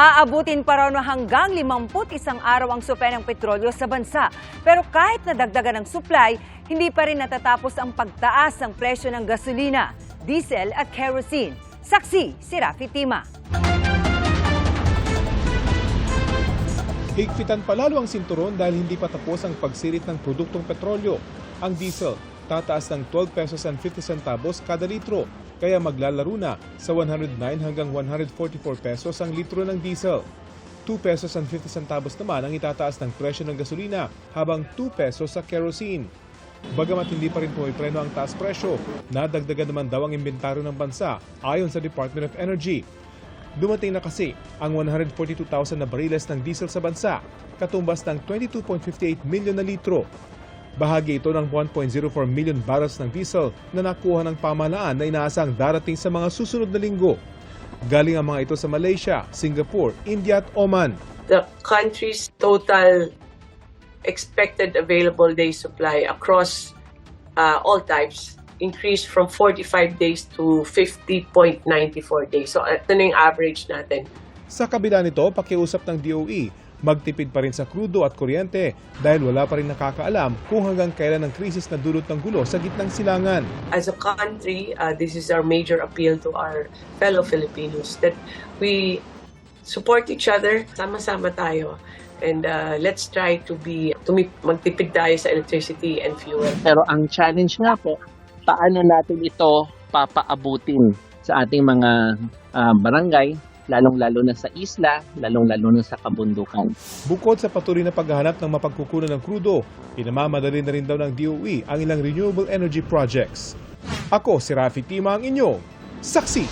Aabutin pa raw na hanggang 51 araw ang supply ng petrolyo sa bansa. Pero kahit nadagdagan ng supply, hindi pa rin natatapos ang pagtaas ng presyo ng gasolina, diesel at kerosene. Saksi si Rafi Tima. Higpitan palalo ang sinturon dahil hindi pa tapos ang pagsirit ng produktong petrolyo. Ang diesel, tataas ng 12 pesos and 50 centavos kada litro, kaya maglalaro na sa 109 hanggang 144 pesos ang litro ng diesel. 2 pesos and 50 centavos naman ang itataas ng presyo ng gasolina, habang 2 pesos sa kerosene. Bagamat hindi pa rin pumipreno ang taas presyo, nadagdagan naman daw ang inventaryo ng bansa ayon sa Department of Energy. Dumating na kasi ang 142,000 na bariles ng diesel sa bansa, katumbas ng 22.58 milyon na litro. Bahagi ito ng 1.04 million barrels ng diesel na nakuha ng pamahalaan na inaasang darating sa mga susunod na linggo. Galing ang mga ito sa Malaysia, Singapore, India at Oman. The country's total expected available day supply across all types increased from 45 days to 50.94 days. So ito na yung average natin. Sa kabila nito, pakiusap ng DOE, magtipid pa rin sa krudo at kuryente dahil wala pa rin nakakaalam kung hanggang kailan ang krisis na dulot ng gulo sa gitnang silangan. As a country, this is our major appeal to our fellow Filipinos that we support each other, sama-sama tayo. And let's try to magtipid tayo sa electricity and fuel. Pero ang challenge nga po, paano natin ito papaabutin sa ating mga barangay, lalong-lalo na sa isla, lalong-lalo na sa kabundukan. Bukod sa patuloy na paghahanap ng mapagkukunan ng krudo, pinamamadali na rin daw ng DOE ang ilang renewable energy projects. Ako si Rafi Tima, ang inyong saksi.